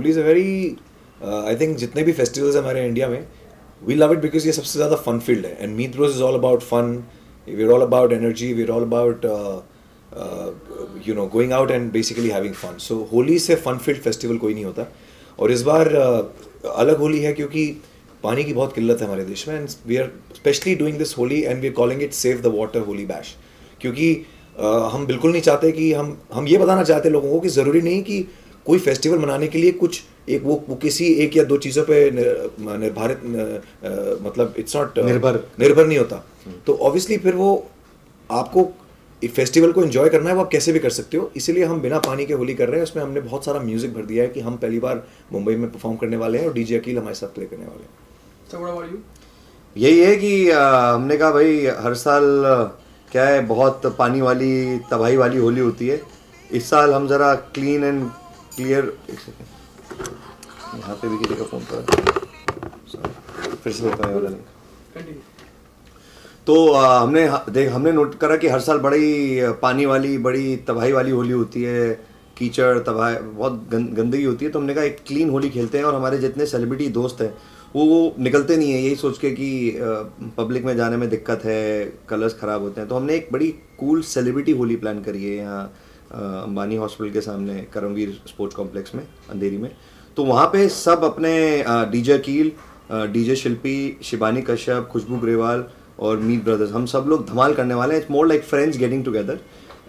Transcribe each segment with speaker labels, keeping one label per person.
Speaker 1: Holi is a very I think जितने भी festivals हैं हमारे इंडिया में वी लव इट बिकॉज ये सबसे ज़्यादा फन फील्ड है and Meet bros is all about fun, we are all about energy, we are all about you know going out and basically having fun. So Holi से fun field festival कोई नहीं होता. और इस बार अलग होली है क्योंकि पानी की बहुत किल्लत है हमारे देश में and we are specially doing this Holi and we are calling it save the water Holi bash. क्योंकि हम बिल्कुल नहीं चाहते कि हम ये बताना चाहते हैं लोगों को कि ज़रूरी नहीं कि कोई फेस्टिवल मनाने के लिए कुछ एक वो किसी एक या दो चीज़ों पे निर्धारित मतलब इट्स नॉट निर्भर नहीं होता. तो ऑब्वियसली फिर वो आपको फेस्टिवल को एंजॉय करना है वो आप कैसे भी कर सकते हो. इसीलिए हम बिना पानी के होली कर रहे हैं. उसमें हमने बहुत सारा म्यूजिक भर दिया है कि हम पहली बार मुंबई में परफॉर्म करने वाले हैं और डीजे अकील हमारे साथ प्ले करने वाले हैं.
Speaker 2: So what about you?
Speaker 3: यही है कि हमने कहा भाई हर साल क्या है बहुत पानी वाली तबाही वाली होली होती है. इस साल हम ज़रा क्लीन एंड क्लियर. एक सेकेंड, यहाँ पे भी किसी का फ़ोन पर फिर से बताया वाला नहीं.
Speaker 2: Continue.
Speaker 3: तो हमने नोट करा कि हर साल बड़ी पानी वाली बड़ी तबाही वाली होली होती है, कीचड़ तबाही बहुत गंदगी होती है. तो हमने कहा एक क्लीन होली खेलते हैं. और हमारे जितने सेलिब्रिटी दोस्त हैं वो निकलते नहीं है यही सोच के कि पब्लिक में जाने में दिक्कत है, कलर्स ख़राब होते हैं. तो हमने एक बड़ी कूल सेलिब्रिटी होली प्लान करी है यहाँ अंबानी हॉस्पिटल के सामने करमवीर स्पोर्ट्स कॉम्प्लेक्स में अंधेरी में. तो वहाँ पे सब अपने डीजे अकील, डीजे शिल्पी, शिबानी कश्यप, खुशबू ग्रेवाल और मीत ब्रदर्स हम सब लोग धमाल करने वाले हैं. It's more like friends getting together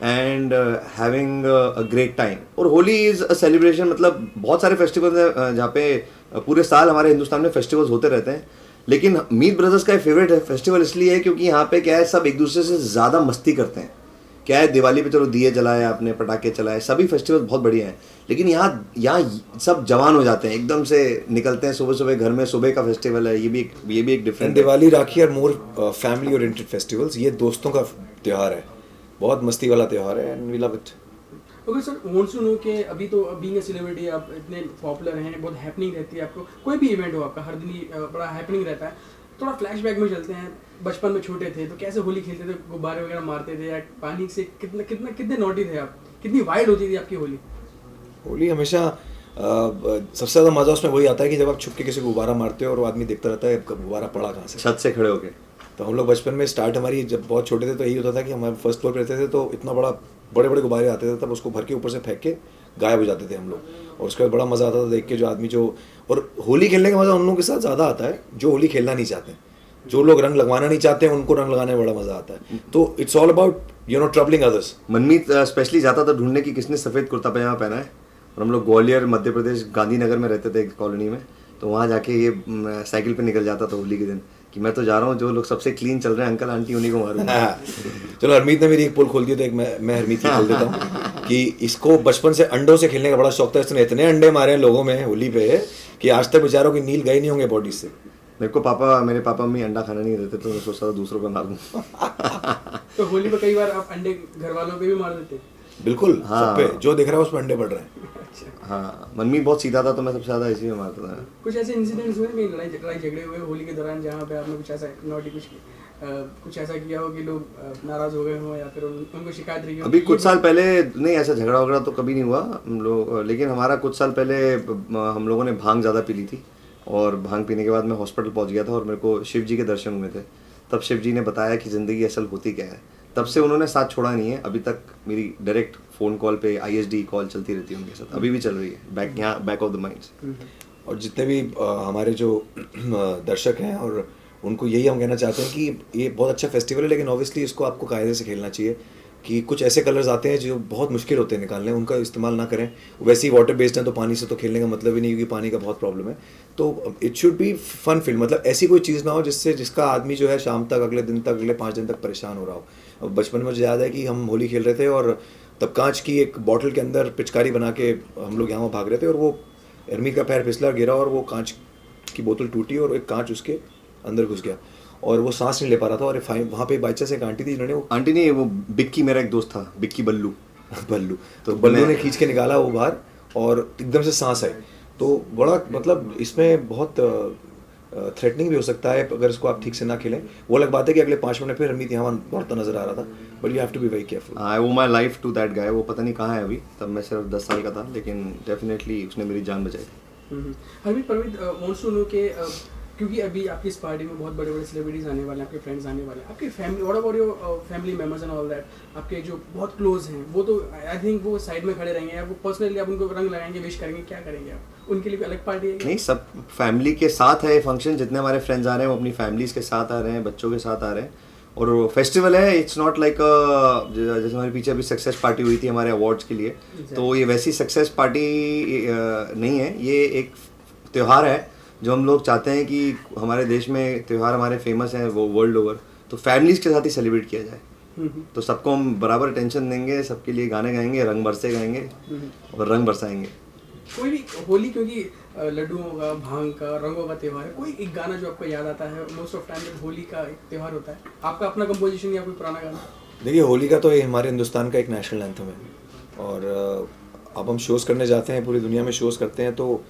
Speaker 3: and having a great time. और होली इज़ अ सेलिब्रेशन. मतलब बहुत सारे फेस्टिवल्स हैं जहाँ पे पूरे साल हमारे हिंदुस्तान में फेस्टिवल्स होते रहते हैं. लेकिन मीत ब्रदर्स का फेवरेट फेस्टिवल इसलिए है क्योंकि यहाँ पे क्या है सब एक दूसरे से ज़्यादा मस्ती करते हैं. क्या है दिवाली पे चलो दिए जलाए आपने, पटाखे चलाए, सभी फेस्टिवल बहुत बढ़िया हैं. लेकिन यहाँ सब जवान हो जाते हैं, एकदम से निकलते हैं सुबह सुबह घर में. सुबह का फेस्टिवल है ये भी एक different.
Speaker 1: Diwali, Rakhi are more family oriented festivals. ये दोस्तों का त्यौहार है, बहुत मस्ती वाला त्यौहार है and we love it.
Speaker 2: Okay sir, wants to know कि अभी तो बीइंग अ सेलिब्रिटी आप इतने पॉपुलर हैं, बहुत हैपनिंग रहती है. आपको कोई भी इवेंट हो आपका हर दिन ही बड़ा हैपनिंग रहता है. थोड़ा फ्लैशबैक में चलते हैं. बचपन में छोटे थे तो कैसे होली खेलते थे, गुब्बारे वगैरह मारते थे या पानी से कितने नॉटी थे आप, कितनी वाइल्ड होती थी आपकी होली?
Speaker 1: होली हमेशा सबसे ज़्यादा मज़ा उसमें वही आता है कि जब आप छुप के किसी को गुब्बारा मारते हो और वो आदमी देखता रहता है गुब्बारा पड़ा कहाँ से,
Speaker 3: छत से खड़े होके.
Speaker 1: तो हम लोग बचपन में स्टार्ट हमारी जब बहुत छोटे थे तो यही होता था कि हमारे फर्स्ट फ्लोर पे रहते थे तो इतना बड़े बड़े गुब्बारे आते थे तब उसको भर के ऊपर से फेंक के गायब हो जाते थे हम लोग. और उसके बाद बड़ा मज़ा आता था देख के जो आदमी जो. और होली खेलने का मज़ा उन लोगों के साथ ज़्यादा आता है जो होली खेलना नहीं चाहते. जो लोग रंग लगवाना नहीं चाहते हैं उनको रंग लगाने में बड़ा मज़ा आता है. तो it's all about you no troubling others.
Speaker 3: Manmeet specially जाता था ढूंढने की किसने सफ़ेद कुर्ता पजामा पहना है. और हम लोग ग्वालियर मध्य प्रदेश गांधीनगर में रहते थे एक कॉलोनी में. तो वहाँ जाके ये साइकिल पे निकल जाता था होली के दिन कि मैं तो जा रहा हूँ जो लोग सबसे क्लीन चल रहे हैं अंकल आंटी उन्हीं को मारूंगा.
Speaker 1: चलो हरमीत ने मेरी एक पोल खोल दी तो एक मैं हरमीत की खोल देता हूँ कि इसको बचपन से अंडों से खेलने का बड़ा शौक था. इसने इतने अंडे मारे हैं लोगों में होली पे कि आज तक बेचारों की नील गए नहीं होंगे बॉडी से.
Speaker 3: मेरे पापा मम्मी अंडा खाना नहीं देते तो मैं सोचता था दूसरों को मार दूँ.
Speaker 2: तो होली में कई बार आप अंडे घर वालों पे भी मार देते?
Speaker 1: बिल्कुल.
Speaker 3: हाँ.
Speaker 1: सब पे जो दिख रहा है उस पर अंडे बढ़ रहे हैं.
Speaker 3: हाँ, मनमीत बहुत सीधा था तो मैं सबसे ज़्यादा इसी में मारता था.
Speaker 2: कुछ ऐसे इंसिडेंट्स हुए कहीं लड़ाई झगड़े हुए होली के दौरान जहाँ पे आपने कुछ ऐसा नॉटी कुछ ऐसा किया हो कि लोग नाराज हो गए हो या फिर उनको शिकायत रही हो?
Speaker 3: अभी कुछ साल पहले नहीं, ऐसा झगड़ा वगड़ा तो कभी नहीं हुआ हम लोग. लेकिन हमारा कुछ साल पहले हम लोगों ने भांग ज़्यादा पी ली थी और भांग पीने के बाद मैं हॉस्पिटल पहुंच गया था और मेरे को शिव जी के दर्शन हुए थे. तब शिव जी ने बताया कि ज़िंदगी असल होती क्या है. तब से उन्होंने साथ छोड़ा नहीं है. अभी तक मेरी डायरेक्ट फ़ोन कॉल पे ISD कॉल चलती रहती है उनके साथ. अभी भी चल रही है बैक ऑफ द माइंड्स.
Speaker 1: और जितने भी हमारे जो दर्शक हैं और उनको यही हम कहना चाहते हैं कि ये बहुत अच्छा फेस्टिवल है लेकिन ऑब्वियसली इसको आपको कायदे से खेलना चाहिए. कि कुछ ऐसे कलर्स आते हैं जो बहुत मुश्किल होते हैं निकालने, उनका इस्तेमाल ना करें. वैसे ही वाटर बेस्ड हैं तो पानी से तो खेलने का मतलब ही नहीं क्योंकि पानी का बहुत प्रॉब्लम है. तो it should be fun field. मतलब ऐसी कोई चीज़ ना हो जिसका आदमी जो है शाम तक अगले 5 दिन तक परेशान हो रहा हो. अब बचपन में मुझे याद है कि हम होली खेल रहे थे और तब कांच की एक बॉटल के अंदर पिचकारी बना के हम लोग यहाँ भाग रहे थे और वो हरमीत का पैर फिसला गिरा और वो कांच की बोतल टूटी और एक कांच उसके अंदर घुस गया और वो सांस नहीं ले पा रहा था. और वहाँ पे बाई चांस एक आंटी थी जिन्होंने
Speaker 3: आंटी नहीं, वो बिक्की मेरा एक दोस्त था, बिक्की बल्लू.
Speaker 1: तो बल्लू ने खींच के निकाला वो बाहर और एकदम से सांस आई. तो बड़ा मतलब इसमें बहुत थ्रेटनिंग भी हो सकता है अगर इसको आप ठीक से ना खेलें. वो अलग बात है कि अगले 5 मिनट फिर हरमीत यहाँ दौड़ता नजर आ रहा था. But you have to be very careful.
Speaker 3: I owe my life to that guy. वो पता नहीं कहाँ है अभी. तब मैं सिर्फ 10 साल का था लेकिन डेफिनेटली उसने मेरी जान बचाई.
Speaker 2: Harmeet Parmeet wants to know के क्योंकि अभी आपकी इस पार्टी में बहुत बड़े बड़े सेलिब्रिटीज आने वाले हैं, आपके फ्रेंड्स आने वाले हैं, आपकी family, what about your family members and all that, आपके जो बहुत क्लोज हैं वो तो आई थिंक वो साइड में खड़े रहेंगे, आपको पर्सनली आप उनको रंग लगाएंगे, विश करेंगे, क्या करेंगे आप उनके लिए भी अलग पार्टी है क्या?
Speaker 3: नहीं, सब फैमिली के साथ है ये फंक्शन, जितने हमारे फ्रेंड्स आ रहे हैं वो अपनी फैमिलीज के साथ आ रहे हैं, बच्चों के साथ आ रहे हैं, और फेस्टिवल है, इट्स नॉट लाइक जैसे हमारे पीछे अभी सक्सेस पार्टी हुई थी हमारे अवार्ड्स के लिए, तो ये वैसी सक्सेस पार्टी नहीं है, ये एक त्यौहार है जो हम लोग चाहते हैं कि हमारे देश में त्यौहार हमारे फेमस हैं वो वर्ल्ड ओवर, तो फैमिलीज के साथ ही सेलिब्रेट किया जाए। तो सबको हम बराबर अटेंशन देंगे, सबके लिए गाने गाएंगे, रंग बरसे गाएंगे और रंग बरसाएंगे।
Speaker 2: कोई भी होली, क्योंकि लड्डुओं का, भांग का, रंगों का त्यौहार है, कोई एक गाना जो आपको याद आता है मोस्ट ऑफ टाइम जब होली का एक त्यौहार होता है, आपका अपना कंपोजिशन या कोई पुराना गाना?
Speaker 1: देखिए, होली का तो ये हमारे हिंदुस्तान का एक नेशनल एंथम है, और अब हम शोज़ करने जाते हैं, पूरी दुनिया में शोज़ करते हैं, तो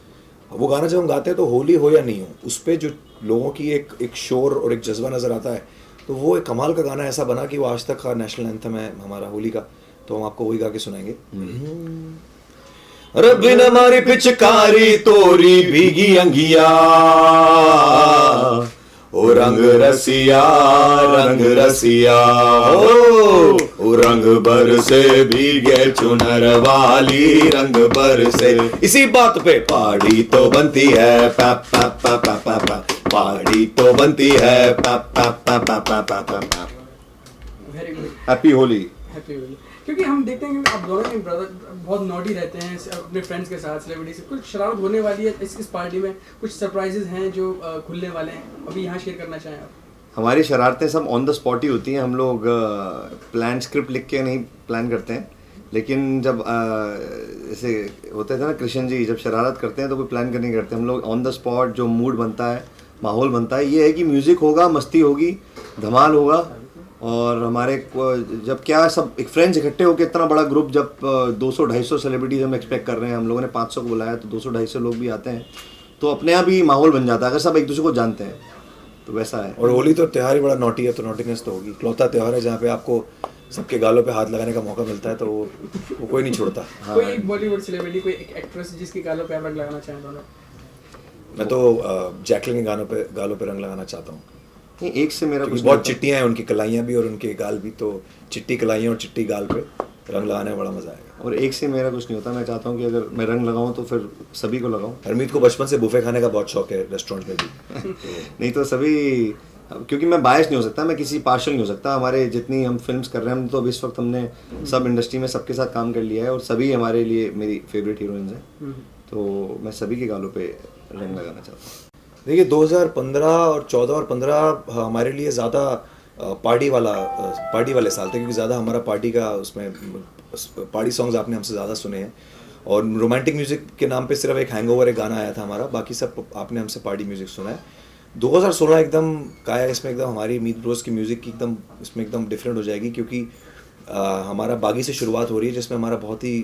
Speaker 1: वो गाना जब हम गाते हैं तो होली हो या नहीं हो, उस पर जो लोगों की एक शोर और एक जज्बा नज़र आता है, तो वो एक कमाल का गाना ऐसा बना कि वो आज तक का नेशनल एंथम है हमारा होली का। तो हम आपको वही गा के सुनाएंगे। रबिन हमारी पिचकारी तोरी भीगी अंगिया, ओ रंग रसिया ओ रंग बरसे भीगे चुनर वाली रंग बरसे। इसी बात पे पहाड़ी तो बनती है पा पा पा पा पा पा, पहाड़ी तो बनती है पा पा पा पा पा पा पा।
Speaker 2: Very good,
Speaker 3: happy Holi.
Speaker 2: Happy Holi. क्योंकि हम देखते हैं कि आप दोनों ही ब्रदर बहुत नॉटी रहते हैं अपने फ्रेंड्स के साथ, सेलिब्रिटी से कुछ शरारत होने वाली है इस पार्टी में, कुछ सरप्राइजेज हैं जो खुलने वाले हैं, अभी यहाँ शेयर करना चाहें आप?
Speaker 3: हमारी शरारतें सब ऑन द स्पॉट ही होती हैं, हम लोग प्लान स्क्रिप्ट लिख के नहीं प्लान करते हैं, लेकिन जब ऐसे होते थे ना कृष्ण जी, जब शरारत करते हैं तो कोई प्लान करने करते हैं, हम लोग ऑन द स्पॉट जो मूड बनता है, माहौल बनता है, ये है कि म्यूज़िक होगा, मस्ती होगी, धमाल होगा, और हमारे जब क्या सब एक फ्रेंड्स इकट्ठे होकर इतना बड़ा ग्रुप, जब 200-250 सेलिब्रिटीज़ हम एक्सपेक्ट कर रहे हैं, हम लोगों ने 500 को बुलाया तो 200-250 लोग भी आते हैं, तो अपने आप ही माहौल बन जाता है अगर सब एक दूसरे को जानते हैं, तो वैसा है।
Speaker 1: और होली तो त्यौहार ही बड़ा नॉटी है, तो नॉटीनेस तो होगी, इकलौता त्यौहार है जहाँ पे आपको सबके गालों पे हाथ लगाने का मौका मिलता है, तो वो कोई नहीं छोड़ता।
Speaker 2: हाँ। कोई एक बॉलीवुड सेलिब्रिटी, कोई एक एक्ट्रेस जिसके गालों पे आप रंग लगाना चाहें दोनों?
Speaker 1: मैं तो जैकलिन के गालों पे रंग लगाना चाहता हूँ।
Speaker 3: नहीं, एक से मेरा कुछ
Speaker 1: बहुत चिट्टियाँ हैं उनकी, कलाइयाँ भी और उनके गाल भी, तो चिट्टी कलाइयाँ और चिट्टी गाल पे रंग लगाने में बड़ा मजा आएगा।
Speaker 3: और एक से मेरा कुछ नहीं होता, मैं चाहता हूँ कि अगर मैं रंग लगाऊं तो फिर सभी को लगाऊं।
Speaker 1: हरमीत को बचपन से बुफे खाने का बहुत शौक है, रेस्टोरेंट में भी।
Speaker 3: नहीं तो सभी, क्योंकि मैं बायस नहीं हो सकता, मैं किसी पार्शल नहीं हो सकता, हमारे जितनी हम फिल्म्स कर रहे हैं, हम तो अभी इस वक्त हमने सब इंडस्ट्री में सबके साथ काम कर लिया है, और सभी हमारे लिए मेरी फेवरेट हीरोइंस हैं, तो मैं सभी के गालों पे रंग लगाना चाहता हूँ।
Speaker 1: देखिए, 2015 और 14 और 15 हमारे लिए ज़्यादा पार्टी वाले साल थे, क्योंकि ज़्यादा हमारा पार्टी का उसमें पार्टी सॉन्ग्स आपने हमसे ज़्यादा सुने हैं, और रोमांटिक म्यूज़िक के नाम पे सिर्फ एक हैंगओवर एक गाना आया था हमारा, बाकी सब आपने हमसे पार्टी म्यूज़िक सुना है। 2016 एकदम क्या है, इसमें एकदम हमारी मीत ब्रोस की म्यूज़िक की एकदम इसमें एकदम डिफरेंट हो जाएगी, क्योंकि हमारा बागी से शुरुआत हो रही है, जिसमें हमारा बहुत ही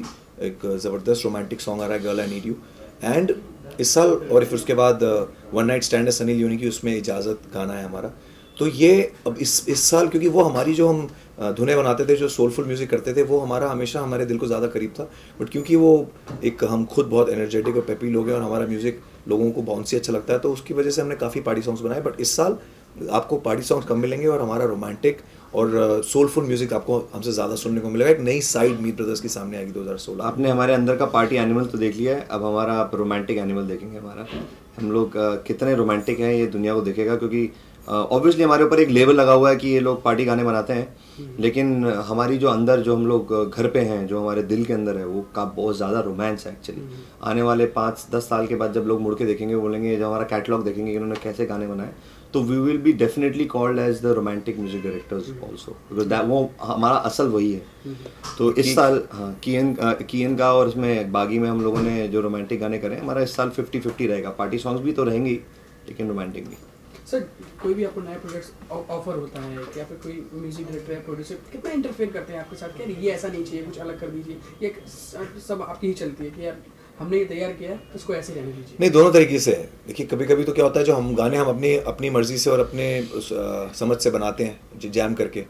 Speaker 1: एक ज़बरदस्त रोमांटिक सॉन्ग आ रहा है, girl I need you, and इस साल, और फिर उसके बाद वन नाइट स्टैंड है सनी लियोनी की, उसमें इजाज़त गाना है हमारा। तो ये अब इस साल, क्योंकि वो हमारी जो हम धुनें बनाते थे, जो सोलफुल म्यूज़िक करते थे, वो हमारा हमेशा हमारे दिल को ज़्यादा करीब था, बट क्योंकि वो एक हम खुद बहुत एनर्जेटिक और पेपी लोग हैं, और हमारा म्यूज़िक लोगों को बाउंसी अच्छा लगता है, तो उसकी वजह से हमने काफ़ी पार्टी सॉन्ग्स बनाए। बट इस साल आपको पार्टी सॉन्ग्स कम मिलेंगे, और हमारा रोमांटिक और सोलफुल म्यूज़िक आपको हमसे ज़्यादा सुनने को मिलेगा। एक नई साइड मीत ब्रदर्स की सामने आएगी 2016।
Speaker 3: आपने हमारे अंदर का पार्टी एनिमल तो देख लिया है, अब हमारा आप रोमांटिक एनिमल देखेंगे। हमारा हम लोग कितने रोमांटिक हैं ये दुनिया को देखेगा, क्योंकि ऑब्वियसली हमारे ऊपर एक लेबल लगा हुआ है कि ये लोग पार्टी गाने बनाते हैं, लेकिन हमारी जो अंदर, जो हम लोग घर पे हैं, जो हमारे दिल के अंदर है, वो का बहुत ज़्यादा रोमांस है एक्चुअली। आने वाले 5-10 साल के बाद जब लोग मुड़ के देखेंगे, बोलेंगे, जब हमारा कैटलॉग देखेंगे कि इन्होंने कैसे गाने बनाए, तो we will be definitely called as the romantic music directors also, because that वो हमारा असल वही है। तो इस साल हाँ कियन का और इसमें बागी में हम लोगों ने जो रोमांटिक गाने करे, हमारा इस साल 50-50 रहेगा। पार्टी सॉन्ग्स भी तो रहेंगे ही, लेकिन रोमांटिक भी।
Speaker 2: सर, कोई भी आपको नया प्रोजेक्ट्स ऑफर होता है, या फिर कोई म्यूजिक डायरेक्टर या प्रोड्यूसर कितना इंटरफेयर करते हैं आपके साथ, क्या ये ऐसा नहीं चाहिए, कुछ अलग कर दीजिए, ये सब आपकी ही चलती है कि यार हमने ये तैयार किया है, इसको ऐसे रहने दीजिए? नहीं,
Speaker 1: दोनों तरीके से है। देखिए, कभी कभी तो क्या होता है, जो हम गाने हम अपनी मर्ज़ी से और अपने समझ से बनाते हैं, जैम करके,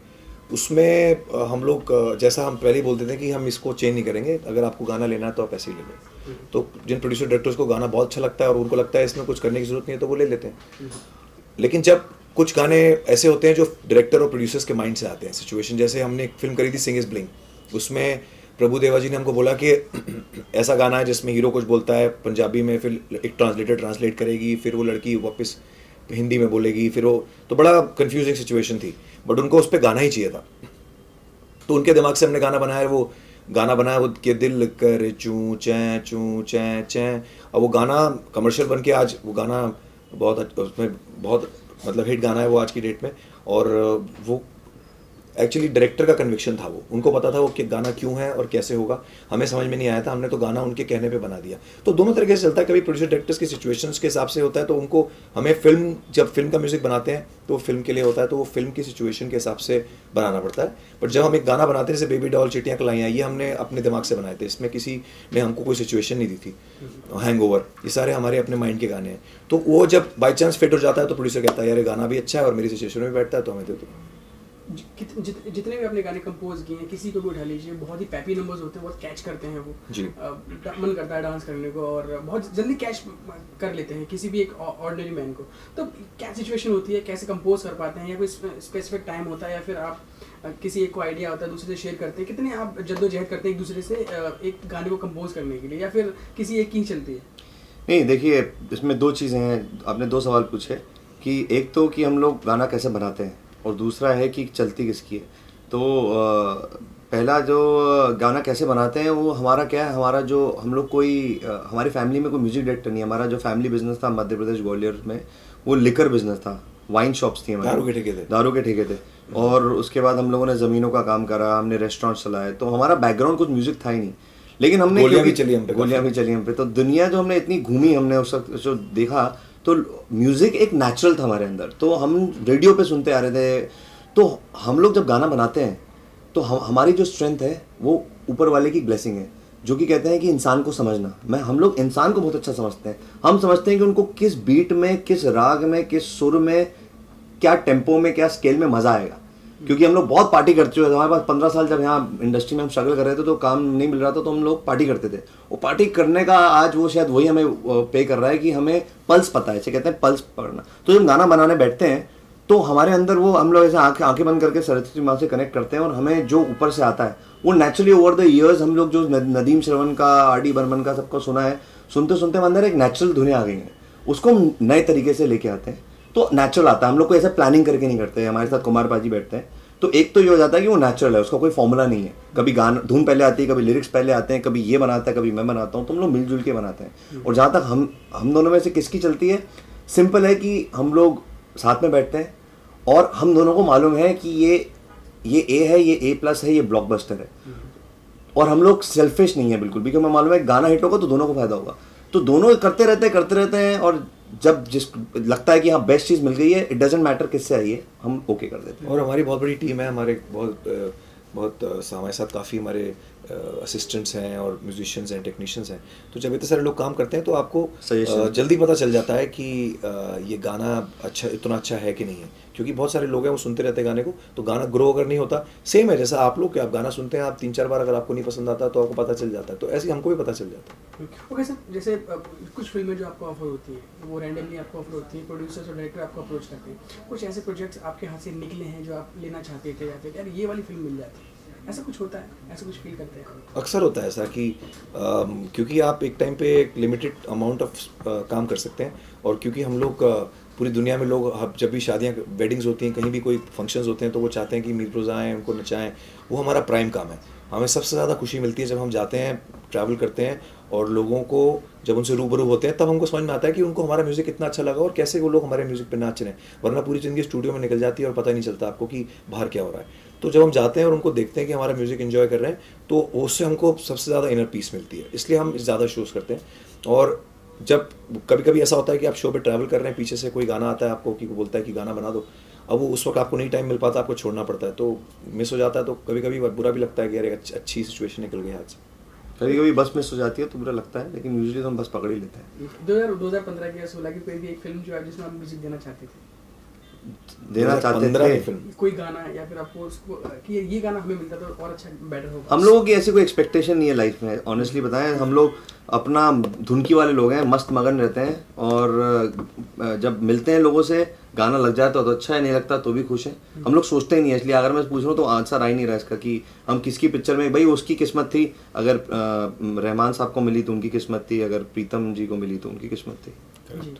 Speaker 1: उसमें हम लोग जैसा हम पहले ही बोलते थे कि हम इसको चेंज नहीं करेंगे, अगर आपको गाना लेना है तो आप ऐसे ही ले लो। तो जिन प्रोड्यूसर डायरेक्टर्स को गाना बहुत अच्छा लगता है और उनको लगता है इसमें कुछ करने की जरूरत नहीं है तो वो ले लेते हैं। लेकिन जब कुछ गाने ऐसे होते हैं जो डायरेक्टर और प्रोड्यूसर्स के माइंड से आते हैं सिचुएशन, जैसे हमने एक फिल्म करी थी सिंग इज ब्लिंग, उसमें प्रभु देवा जी ने हमको बोला कि ऐसा गाना है जिसमें हीरो कुछ बोलता है पंजाबी में, फिर एक ट्रांसलेटर ट्रांसलेट करेगी, फिर वो लड़की वापस हिंदी में बोलेगी, फिर वो, तो बड़ा कंफ्यूजिंग सिचुएशन थी, बट उनको उस पर गाना ही चाहिए था। तो उनके दिमाग से हमने गाना बनाया, वो गाना बनाया वो कि दिल कर चूं चैं चैं। अब वो गाना कमर्शियल बन के आज वो गाना बहुत उसमें बहुत मतलब हिट गाना है वो आज की डेट में। और वो एक्चुअली डायरेक्टर का कन्विक्शन था, वो उनको पता था वो कि गाना क्यों है और कैसे होगा, हमें समझ में नहीं आया था, हमने तो गाना उनके कहने पे बना दिया। तो दोनों तरीके से चलता है, कभी प्रोड्यूसर डायरेक्टर्स की सिचुएशंस के हिसाब से होता है, तो उनको हमें फिल्म, जब फिल्म का म्यूजिक बनाते हैं तो वो फिल्म के लिए होता है, तो वो फिल्म की सिचुएशन के हिसाब से बनाना पड़ता है। बट जब हम एक गाना बनाते हैं जैसे बेबी डॉल चिट्टियाँ कलाइयाँ, ये हमने अपने दिमाग से बनाए थे, इसमें किसी ने हमको कोई सिचुएशन नहीं दी थी। हैंगओवर, ये सारे हमारे अपने माइंड के गाने हैं। तो वो जब बाई चांस फिट हो जाता है तो प्रोड्यूसर कहता है यार ये गाना भी अच्छा है और मेरी सिचुएशन में बैठता है, तो हमें दे दो।
Speaker 2: जितने भी आपने गाने कंपोज किए हैं, किसी को भी उठा लीजिए, बहुत ही पैपी नंबर्स होते हैं, बहुत कैच करते हैं वो
Speaker 1: जी।
Speaker 2: मन करता है डांस करने को और बहुत जल्दी कैच कर लेते हैं किसी भी एक ऑर्डिनरी मैन को। तो क्या सिचुएशन होती है, कैसे कंपोज कर पाते हैं, या कोई स्पेसिफिक टाइम होता है, या फिर आप किसी एक को आइडिया होता है दूसरे से शेयर करते हैं, कितने आप जद्दोजहद करते हैं एक दूसरे से एक गाने को कंपोज करने के लिए, या फिर किसी एक की चलती है?
Speaker 3: नहीं, देखिए इसमें दो चीज़ें हैं, आपने दो सवाल पूछे कि एक तो कि हम लोग गाना कैसे बनाते हैं और दूसरा है कि चलती किसकी है। तो पहला जो गाना कैसे बनाते हैं वो हमारा क्या है, हमारा जो हम लोग कोई हमारी फैमिली में कोई म्यूजिक डायरेक्टर नहीं है। हमारा जो फैमिली बिजनेस था मध्य प्रदेश ग्वालियर में, वो लिकर बिजनेस था, वाइन शॉप्स थी हमारी, दारू के ठेके थे। और उसके बाद हम लोगों ने ज़मीनों का काम करा, हमने रेस्टोरेंट चलाए, तो हमारा बैकग्राउंड कुछ म्यूजिक था ही नहीं। लेकिन हमने
Speaker 1: गोलियां भी
Speaker 3: चली हम पे, तो दुनिया जो हमने इतनी घूमी, हमने उस वक्त जो देखा, तो म्यूजिक एक नेचुरल था हमारे अंदर। तो हम रेडियो पे सुनते आ रहे थे, तो हम लोग जब गाना बनाते हैं तो हमारी जो स्ट्रेंथ है वो ऊपर वाले की ब्लेसिंग है, जो कि कहते हैं कि इंसान को समझना। हम लोग इंसान को बहुत अच्छा समझते हैं। हम समझते हैं कि उनको किस बीट में, किस राग में, किस सुर में, क्या टेम्पो में, क्या स्केल में मज़ा आएगा। क्योंकि हम लोग बहुत पार्टी कर चुके थे। हमारे पास 15 साल जब यहाँ इंडस्ट्री में हम स्ट्रगल कर रहे थे तो काम नहीं मिल रहा था, तो हम लोग पार्टी करते थे। वो पार्टी करने का आज वो शायद वही हमें पे कर रहा है कि हमें पल्स पता है, इसे कहते हैं पल्स पकड़ना। तो जब गाना बनाने बैठते हैं तो हमारे अंदर वो, हम लोग ऐसे आंखें बंद करके सरस्वती माँ से कनेक्ट करते हैं और हमें जो ऊपर से आता है वो नेचुरली ओवर द ईयर्स, हम लोग जो नदीम श्रवण का, आर.डी. बर्मन का सबको सुना है, सुनते सुनते अंदर एक नेचुरल दुनिया आ गई है, उसको हम नए तरीके से लेके आते हैं तो नेचुरल आता है। हम लोग को ऐसा प्लानिंग करके नहीं करते। हमारे साथ कुमार पाजी बैठते हैं तो एक तो ये हो जाता है कि वो नेचुरल है, उसका कोई फॉर्मूला नहीं है। कभी गाना धुन पहले आती है, कभी लिरिक्स पहले आते हैं, कभी ये बनाता है, कभी मैं बनाता हूँ, तो हम लोग मिलजुल के बनाते हैं। और जहाँ तक हम दोनों में से किसकी चलती है, सिंपल है कि हम लोग साथ में बैठते हैं और हम दोनों को मालूम है कि ये ए है, ये A+ है, ये ब्लॉकबस्टर है। और हम लोग सेल्फिश नहीं है बिल्कुल भी, क्योंकि हमें मालूम है गाना हिट होगा तो दोनों को फायदा होगा। तो दोनों करते रहते हैं और जब जिस लगता है कि हाँ बेस्ट चीज़ मिल गई है, इट डजेंट मैटर किससे आई है, हम ओके कर देते हैं।
Speaker 1: और हमारी बहुत बड़ी टीम है, हमारे बहुत हमारे साथ काफ़ी हमारे असिस्टेंट्स हैं और म्यूजिशियंस हैं, टेक्नीशियंस हैं। तो जब इतने सारे लोग काम करते हैं तो आपको जल्दी पता चल जाता है कि ये गाना अच्छा, इतना अच्छा है कि नहीं है। क्योंकि बहुत सारे लोग हैं वो सुनते रहते हैं गाने को, तो गाना ग्रो अगर नहीं होता, सेम है जैसा आप लोग कि आप गाना सुनते हैं, आप 3-4 बार अगर आपको नहीं पसंद आता तो आपको पता चल जाता है, तो ऐसे ही हमको भी पता चल जाता है।
Speaker 2: ओके सर, जैसे कुछ फिल्में जो आपको ऑफर होती है वो रैंडमली आपको ऑफर होती है, प्रोड्यूसर्स और डायरेक्टर आपको अप्रोच करते हैं। कुछ ऐसे प्रोजेक्ट्स आपके हाथ से निकले हैं जो आप लेना चाहते थे, या फिर यार ये वाली फिल्म मिल जाती है, ऐसा कुछ होता है, ऐसा कुछ फील करते हैं?
Speaker 1: अक्सर होता है ऐसा कि क्योंकि आप एक टाइम पे एक लिमिटेड अमाउंट ऑफ काम कर सकते हैं, और क्योंकि हम लोग पूरी दुनिया में लोग जब भी शादियाँ, वेडिंग्स होती हैं, कहीं भी कोई फंक्शंस होते हैं, तो वो चाहते हैं कि मीर रोज़ आएँ, उनको नचाएँ। वो हमारा प्राइम काम है। हमें सबसे ज़्यादा खुशी मिलती है जब हम जाते हैं, ट्रैवल करते हैं और लोगों को जब उनसे रूबरू होते हैं, तब हमको समझ में आता है कि उनको हमारा म्यूज़िक कितना अच्छा लगा और कैसे वो लोग हमारे म्यूज़िक पे नाच रहे हैं। वरना पूरी ज़िंदगी स्टूडियो में निकल जाती है और पता ही नहीं चलता आपको कि बाहर क्या हो रहा है। तो जब हम जाते हैं और उनको देखते हैं कि हमारा म्यूज़िक एंजॉय कर रहे हैं, तो उससे हमको सबसे ज़्यादा इनर पीस मिलती है, इसलिए हम ज़्यादा शोज़ करते हैं। और जब कभी कभी ऐसा होता है कि आप शो पे ट्रैवल कर रहे हैं, पीछे से कोई गाना आता है आपको कि वो बोलता है कि गाना बना दो, अब वो उस वक्त आपको नहीं टाइम मिल पाता, आपको छोड़ना पड़ता है, तो मिस हो जाता है। तो कभी कभी बुरा भी लगता है कि यार अच्छी सिचुएशन निकल गई हाथ से।
Speaker 3: कभी कभी बस मिस हो जाती है तो बुरा लगता है, लेकिन यूजुअली तो हम बस पकड़ ही लेते हैं।
Speaker 2: 2015 की या 16 की कोई भी एक फिल्म जो है जिसमें आप म्यूजिक देना चाहते थे?
Speaker 3: देना चाहते
Speaker 1: 2015
Speaker 3: थे।
Speaker 1: की फिल्म।
Speaker 2: कोई गाना या फिर आपको उसको कि ये गाना हमें मिलता तो और अच्छा बेटर होगा?
Speaker 3: हम लोगों की ऐसी कोई एक्सपेक्टेशन नहीं है लाइफ में, ऑनेस्टली बताएं। हम लोग अपना धुनकी वाले लोग हैं, मस्त मगन रहते हैं, और जब मिलते हैं लोगों से गाना लग जाए तो अच्छा है, नहीं लगता तो भी खुश है। हम लोग सोचते ही नहीं है, इसलिए अगर मैं पूछ रहा हूँ तो आंसर आ ही नहीं रहा इसका कि हम किसकी पिक्चर में। भाई उसकी किस्मत थी, अगर रहमान साहब को मिली तो उनकी किस्मत थी, अगर प्रीतम जी को मिली तो उनकी किस्मत थी।
Speaker 2: जी।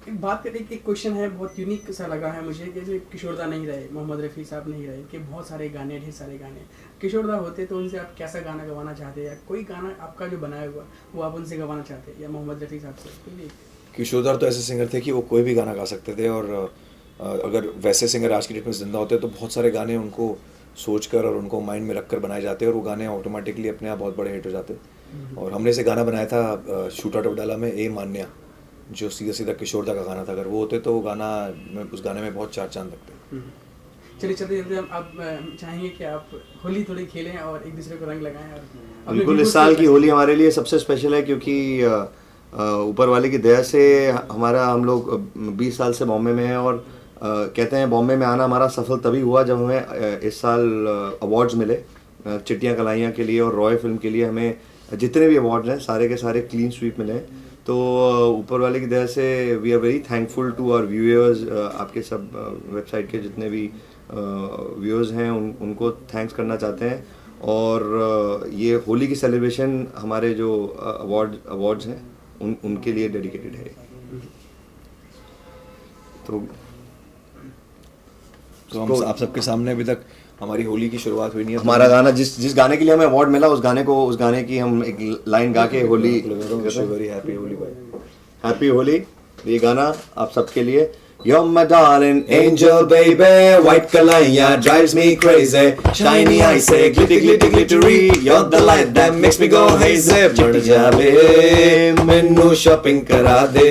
Speaker 2: एक बात करें, एक क्वेश्चन है बहुत यूनिक सा लगा है मुझे कि जैसे किशोरदा नहीं रहे, मोहम्मद रफ़ी साहब नहीं रहे, कि बहुत सारे गाने, ढेर सारे गाने। किशोरदा होते तो उनसे आप कैसा गाना गवाना चाहते, या कोई गाना आपका जो बनाया हुआ वो आप उनसे गवाना चाहते, या मोहम्मद रफ़ी साहब से कोई भी?
Speaker 1: किशोरदा तो ऐसे सिंगर थे कि वो कोई भी गाना गा सकते थे, और अगर वैसे सिंगर आज की डेट में जिंदा होते तो बहुत सारे गाने उनको सोच कर और उनको माइंड में रख कर बनाए जाते, और वो गाने ऑटोमेटिकली अपने आप बहुत बड़े हिट हो जाते। और हमने से गाना बनाया था शूट आउट ऑफ डाला में, ए मान्या, जो सीधा सीधा किशोरदा का गाना था। अगर वो होते तो वो गाना में, उस गाने में बहुत चार चांद लगते।
Speaker 2: चलिए चलते चलते हम आप चाहेंगे कि आप होली थोड़ी खेलें और एक दूसरे को रंग लगाएं, और अपने
Speaker 3: बिल्कुल,
Speaker 2: व्यूअर्स
Speaker 3: इस साल
Speaker 2: को-
Speaker 3: की होली हमारे लिए सबसे स्पेशल है, क्योंकि ऊपर वाले की दया से हम लोग 20 साल से बॉम्बे में हैं, और कहते हैं बॉम्बे में आना हमारा सफल तभी हुआ जब हमें इस साल अवार्ड्स मिले चिट्टियाँ कलाइयाँ के लिए और रॉय फिल्म के लिए। हमें जितने भी अवार्ड्स हैं सारे के सारे क्लीन स्वीप मिले हैं। तो ऊपर वाले की दया से we are very thankful to our viewers. आपके सब वेबसाइट के जितने भी व्यूअर्स हैं उनको थैंक्स करना चाहते हैं। और ये होली की सेलिब्रेशन हमारे जो अवार्ड्स हैं उनके लिए डेडिकेटेड है। तो
Speaker 1: हम आप सबके सामने अभी तक हमारी होली की शुरुआत हुई नहीं है।
Speaker 3: हमारा गाना जिस गाने के लिए हमें अवार्ड मिला, उस गाने की हम एक लाइन गा के होली,
Speaker 1: वेरी हैप्पी होली भाई।
Speaker 3: हैप्पी होली। ये गाना आप सबके लिए। You're my darling angel baby, white kalaiya drives me crazy, shiny eyes say glitty glitty glittery, you're the light that makes me go hazy, बढ़ जावे मैनू shopping करा दे,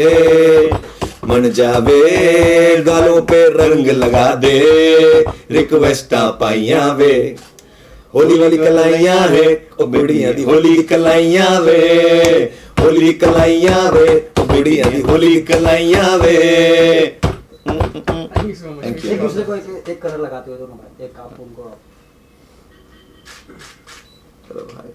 Speaker 3: मन जावे गालों पे रंग लगा दे, रिक्वेस्टा पाइया वे, होली वाली कलाइया वे, ओ बुढ़िया दी होली कलाइया वे, होली कलाइया वे, ओ बुढ़िया दी होली कलाइया वे।
Speaker 2: Thank you so much.
Speaker 3: Thank you.
Speaker 4: एक दूसरे को एक कलर लगाते हुए दोनों भाई, एक आप उनको
Speaker 3: चलो भाई,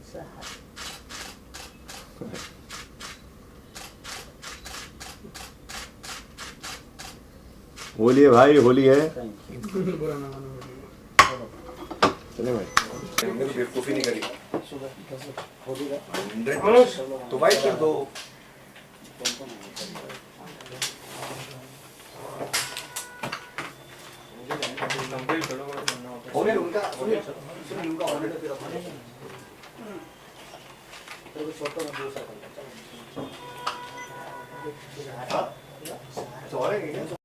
Speaker 3: होली है भाई, होली है।
Speaker 2: बुरा ना मानो।
Speaker 1: चले भाई, हमने तो बेवकूफ़ी नहीं करी।
Speaker 4: होली का
Speaker 1: तो वाइट कर दो।
Speaker 4: उनका ऑर्डर फिर अपने तेरे को शॉट में 2 सेकंड